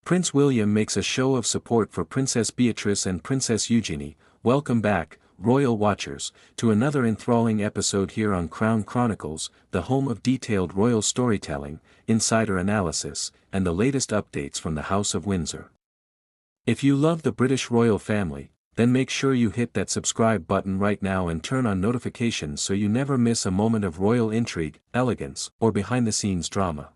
Prince William makes a show of support for Princess Beatrice and Princess Eugenie. Welcome back, royal watchers, to another enthralling episode here on Crown Chronicles, the home of detailed royal storytelling, insider analysis, and the latest updates from the House of Windsor. If you love the British royal family, then make sure you hit that subscribe button right now and turn on notifications so you never miss a moment of royal intrigue, elegance, or behind-the-scenes drama.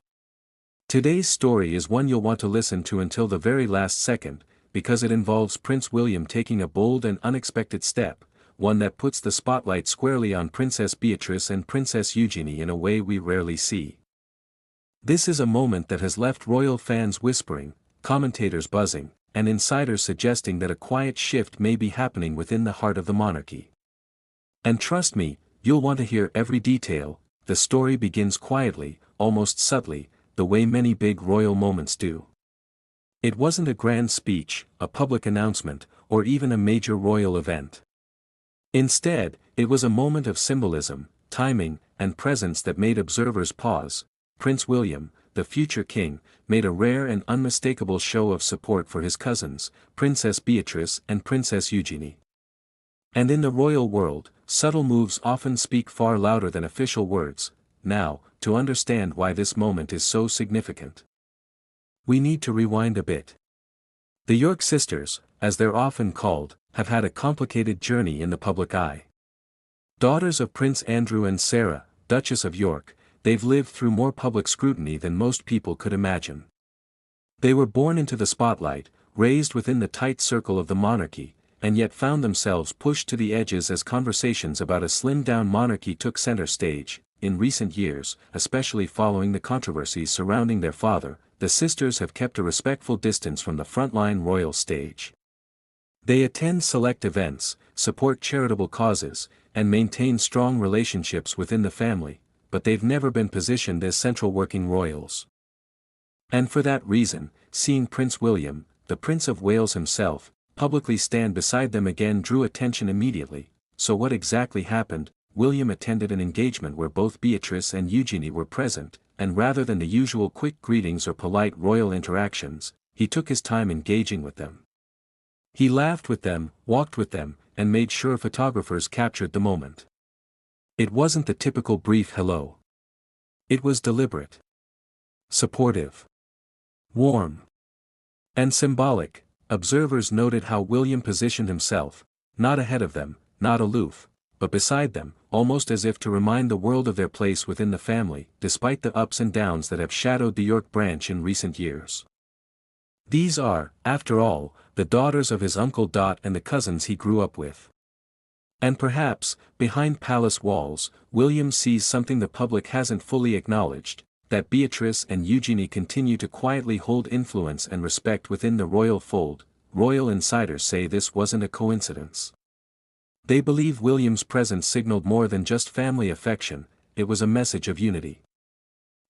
Today's story is one you'll want to listen to until the very last second, because it involves Prince William taking a bold and unexpected step, one that puts the spotlight squarely on Princess Beatrice and Princess Eugenie in a way we rarely see. This is a moment that has left royal fans whispering, commentators buzzing, and insiders suggesting that a quiet shift may be happening within the heart of the monarchy. And trust me, you'll want to hear every detail. The story begins quietly, almost subtly, the way many big royal moments do. It wasn't a grand speech, a public announcement, or even a major royal event. Instead, it was a moment of symbolism, timing, and presence that made observers pause. Prince William, the future king, made a rare and unmistakable show of support for his cousins, Princess Beatrice and Princess Eugenie. And in the royal world, subtle moves often speak far louder than official words. Now, to understand why this moment is so significant, we need to rewind a bit. The York sisters, as they're often called, have had a complicated journey in the public eye. Daughters of Prince Andrew and Sarah, Duchess of York, they've lived through more public scrutiny than most people could imagine. They were born into the spotlight, raised within the tight circle of the monarchy, and yet found themselves pushed to the edges as conversations about a slimmed-down monarchy took center stage. In recent years, especially following the controversies surrounding their father, the sisters have kept a respectful distance from the frontline royal stage. They attend select events, support charitable causes, and maintain strong relationships within the family, but they've never been positioned as central working royals. And for that reason, seeing Prince William, the Prince of Wales himself, publicly stand beside them again drew attention immediately. So what exactly happened? William attended an engagement where both Beatrice and Eugenie were present, and rather than the usual quick greetings or polite royal interactions, he took his time engaging with them. He laughed with them, walked with them, and made sure photographers captured the moment. It wasn't the typical brief hello. It was deliberate, supportive, warm, and symbolic. Observers noted how William positioned himself, not ahead of them, not aloof, but beside them, almost as if to remind the world of their place within the family, despite the ups and downs that have shadowed the York branch in recent years. These are, after all, the daughters of his Uncle Dot and the cousins he grew up with. And perhaps, behind palace walls, William sees something the public hasn't fully acknowledged, that Beatrice and Eugenie continue to quietly hold influence and respect within the royal fold. Royal insiders say this wasn't a coincidence. They believe William's presence signaled more than just family affection, it was a message of unity.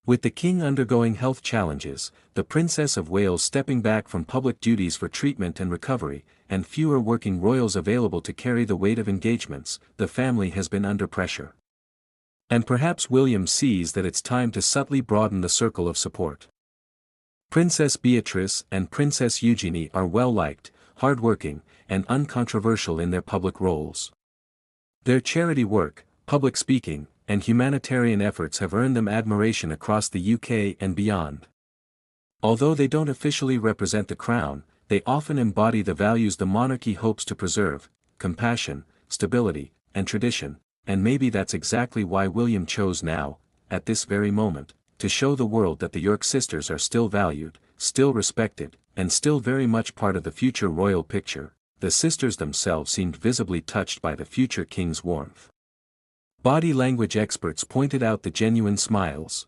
With the king undergoing health challenges, the Princess of Wales stepping back from public duties for treatment and recovery, and fewer working royals available to carry the weight of engagements, the family has been under pressure. And perhaps William sees that it's time to subtly broaden the circle of support. Princess Beatrice and Princess Eugenie are well-liked, hard-working, and uncontroversial in their public roles. Their charity work, public speaking, and humanitarian efforts have earned them admiration across the UK and beyond. Although they don't officially represent the crown, they often embody the values the monarchy hopes to preserve: compassion, stability, and tradition, and maybe that's exactly why William chose now, at this very moment, to show the world that the York sisters are still valued, still respected, and still very much part of the future royal picture. The sisters themselves seemed visibly touched by the future king's warmth. Body language experts pointed out the genuine smiles,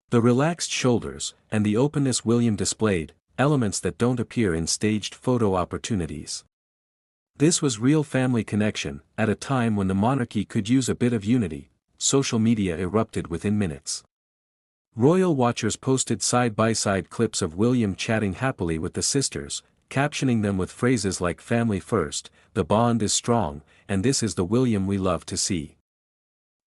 the relaxed shoulders, and the openness William displayed, elements that don't appear in staged photo opportunities. This was real family connection. At a time when the monarchy could use a bit of unity, social media erupted within minutes. Royal watchers posted side-by-side clips of William chatting happily with the sisters, captioning them with phrases like "family first," "the bond is strong," and "this is the William we love to see."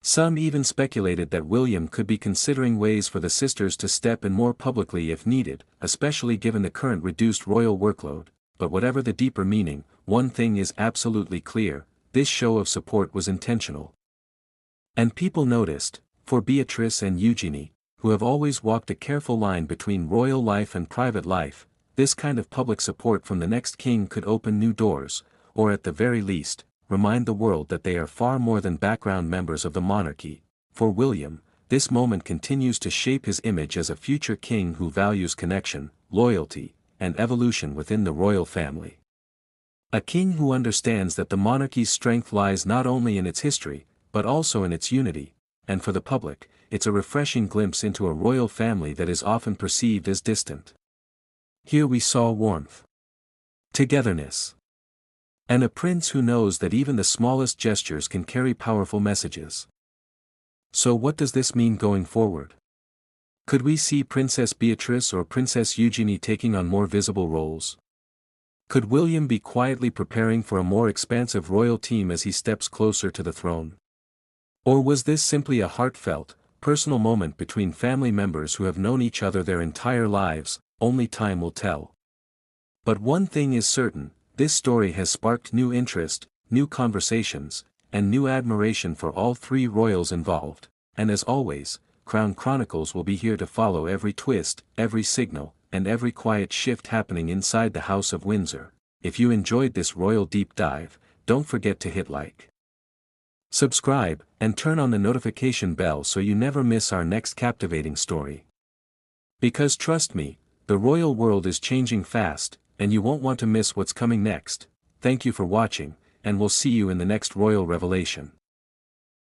Some even speculated that William could be considering ways for the sisters to step in more publicly if needed, especially given the current reduced royal workload. But whatever the deeper meaning, one thing is absolutely clear: this show of support was intentional. And people noticed, for Beatrice and Eugenie, who have always walked a careful line between royal life and private life, this kind of public support from the next king could open new doors, or at the very least, remind the world that they are far more than background members of the monarchy. For William, this moment continues to shape his image as a future king who values connection, loyalty, and evolution within the royal family. A king who understands that the monarchy's strength lies not only in its history, but also in its unity, and for the public, it's a refreshing glimpse into a royal family that is often perceived as distant. Here we saw warmth, togetherness, and a prince who knows that even the smallest gestures can carry powerful messages. So what does this mean going forward? Could we see Princess Beatrice or Princess Eugenie taking on more visible roles? Could William be quietly preparing for a more expansive royal team as he steps closer to the throne? Or was this simply a heartfelt, personal moment between family members who have known each other their entire lives? Only time will tell. But one thing is certain: this story has sparked new interest, new conversations, and new admiration for all three royals involved, and as always, Crown Chronicles will be here to follow every twist, every signal, and every quiet shift happening inside the House of Windsor. If you enjoyed this royal deep dive, don't forget to hit like, subscribe, and turn on the notification bell so you never miss our next captivating story. Because trust me, the royal world is changing fast, and you won't want to miss what's coming next. Thank you for watching, and we'll see you in the next royal revelation.